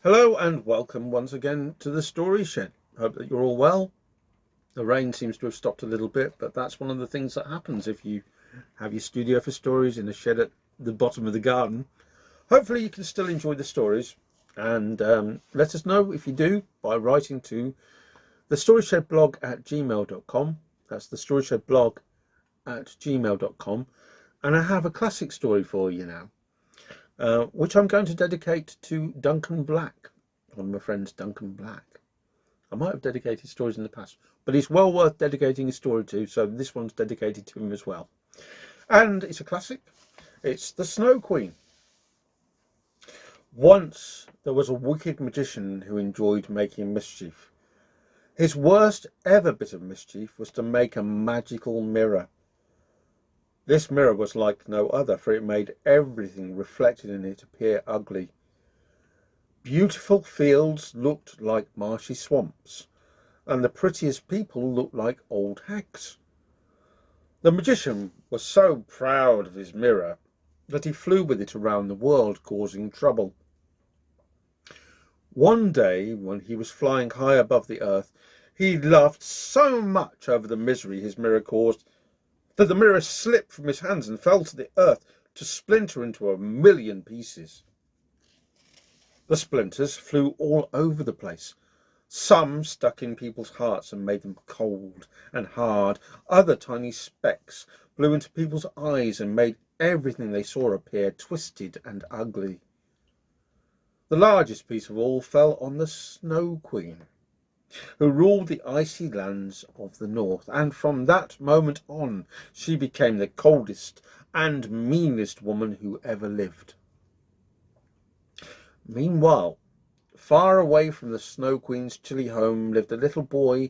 Hello and welcome once again to the Story Shed. Hope that you're all well. The rain seems to have stopped a little bit, but that's one of the things that happens if you have your studio for stories in a shed at the bottom of the garden. Hopefully you can still enjoy the stories, and let us know if you do by writing to the storyshed at gmail.com. That's the storyshed at gmail.com. And I have a classic story for you now, which I'm going to dedicate to Duncan Black, one of my friends, Duncan Black. I might have dedicated stories in the past, but he's well worth dedicating a story to, so this one's dedicated to him as well. And it's a classic. It's The Snow Queen. Once there was a wicked magician who enjoyed making mischief. His worst ever bit of mischief was to make a magical mirror. This mirror was like no other, for it made everything reflected in it appear ugly. Beautiful fields looked like marshy swamps, and the prettiest people looked like old hags. The magician was so proud of his mirror that he flew with it around the world, causing trouble. One day, when he was flying high above the earth, he laughed so much over the misery his mirror caused that the mirror slipped from his hands and fell to the earth to splinter into 1,000,000 pieces. The splinters flew all over the place. Some stuck in people's hearts and made them cold and hard. Other tiny specks blew into people's eyes and made everything they saw appear twisted and ugly. The largest piece of all fell on the Snow Queen, who ruled the icy lands of the north, and from that moment on she became the coldest and meanest woman who ever lived. Meanwhile, far away from the Snow Queen's chilly home lived a little boy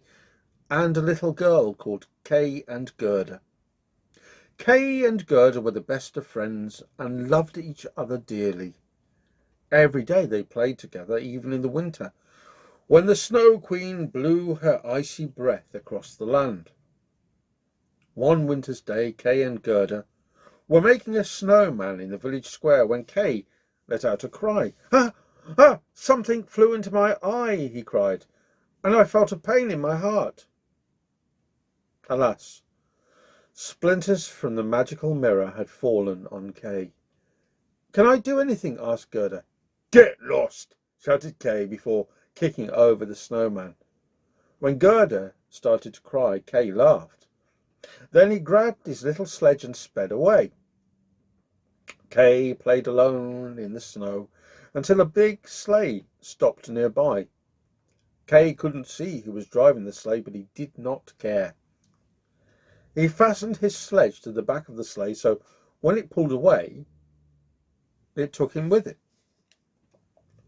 and a little girl called Kay and Gerda. Kay and Gerda were the best of friends and loved each other dearly. Every day they played together, even in the winter, when the Snow Queen blew her icy breath across the land. One winter's day, Kay and Gerda were making a snowman in the village square when Kay let out a cry. "Ah! Ah! Something flew into my eye," he cried, "and I felt a pain in my heart." Alas, splinters from the magical mirror had fallen on Kay. "Can I do anything?" asked Gerda. "Get lost!" shouted Kay before kicking over the snowman. When Gerda started to cry, Kay laughed. Then he grabbed his little sledge and sped away. Kay played alone in the snow until a big sleigh stopped nearby. Kay couldn't see who was driving the sleigh, but he did not care. He fastened his sledge to the back of the sleigh, so when it pulled away, it took him with it.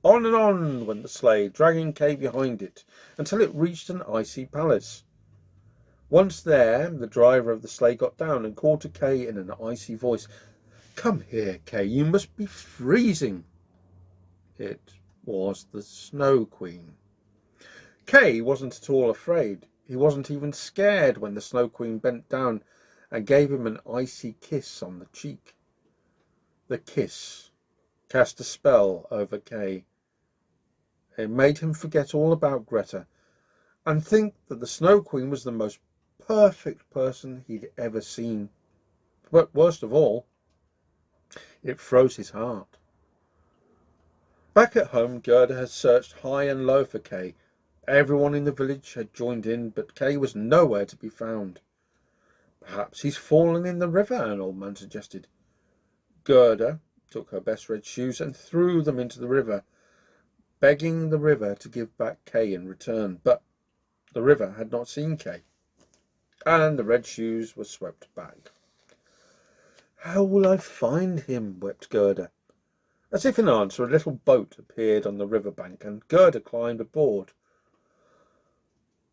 On and on went the sleigh, dragging Kay behind it, until it reached an icy palace. Once there, the driver of the sleigh got down and called to Kay in an icy voice, "Come here, Kay, you must be freezing." It was the Snow Queen. Kay wasn't at all afraid. He wasn't even scared when the Snow Queen bent down and gave him an icy kiss on the cheek. The kiss cast a spell over Kay. It made him forget all about Greta and think that the Snow Queen was the most perfect person he'd ever seen. But worst of all, it froze his heart. Back at home, Gerda had searched high and low for Kay. Everyone in the village had joined in, but Kay was nowhere to be found. "Perhaps he's fallen in the river," an old man suggested. Gerda took her best red shoes and threw them into the river, begging the river to give back Kay in return. But the river had not seen Kay, and the red shoes were swept back. "How will I find him?" wept Gerda. As if in answer, a little boat appeared on the river bank, and Gerda climbed aboard.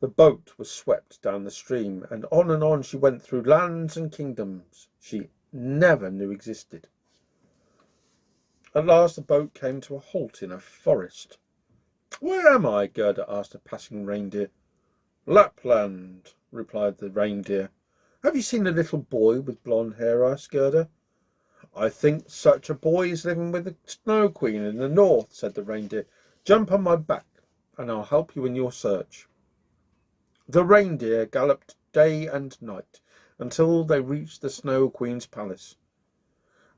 The boat was swept down the stream, and on she went through lands and kingdoms she never knew existed. At last the boat came to a halt in a forest. "Where am I?" Gerda asked a passing reindeer. "Lapland," replied the reindeer. "Have you seen a little boy with blonde hair?" asked Gerda. "I think such a boy is living with the Snow Queen in the north," said the reindeer. Jump on my back, and I'll help you in your search." The reindeer galloped day and night until they reached the Snow Queen's palace.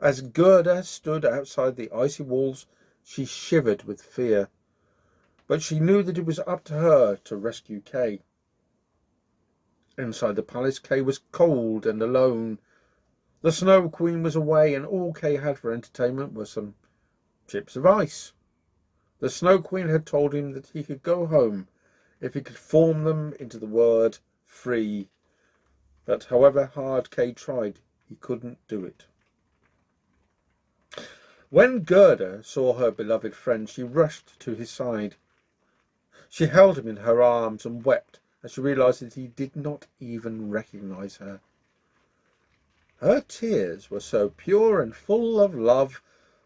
As Gerda stood outside the icy walls, she shivered with fear, but she knew that it was up to her to rescue Kay. Inside the palace, Kay was cold and alone. The Snow Queen was away, and all Kay had for entertainment were some chips of ice. The Snow Queen had told him that he could go home if he could form them into the word free, but however hard Kay tried, he couldn't do it. When Gerda saw her beloved friend, she rushed to his side. She held him in her arms and wept as she realized that he did not even recognize her. Her tears were so pure and full of love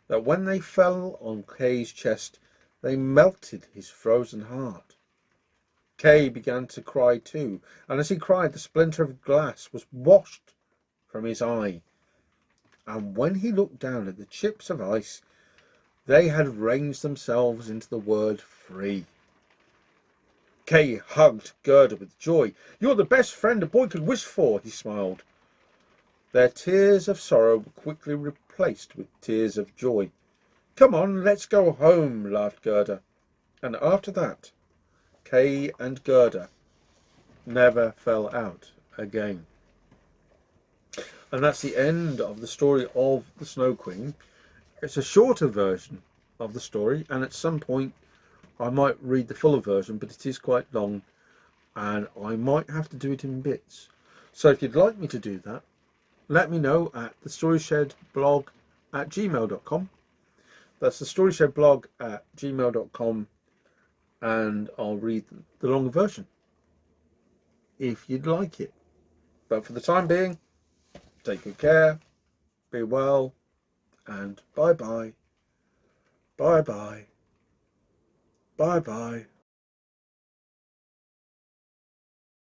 that when they fell on Kay's chest, they melted his frozen heart. Kay began to cry too, and as he cried, the splinter of glass was washed from his eye. And when he looked down at the chips of ice, they had arranged themselves into the word free. Kay hugged Gerda with joy. "You're the best friend a boy could wish for," he smiled. Their tears of sorrow were quickly replaced with tears of joy. "Come on, let's go home," laughed Gerda. And after that, Kay and Gerda never fell out again. And that's the end of the story of the Snow Queen. It's a shorter version of the story, and at some point I might read the fuller version, but it is quite long and I might have to do it in bits. So if you'd like me to do that, let me know at thestoryshedblog@gmail.com. That's thestoryshedblog@gmail.com, and I'll read the longer version if you'd like it. But for the time being, take good care, be well, and bye bye, bye bye, bye bye.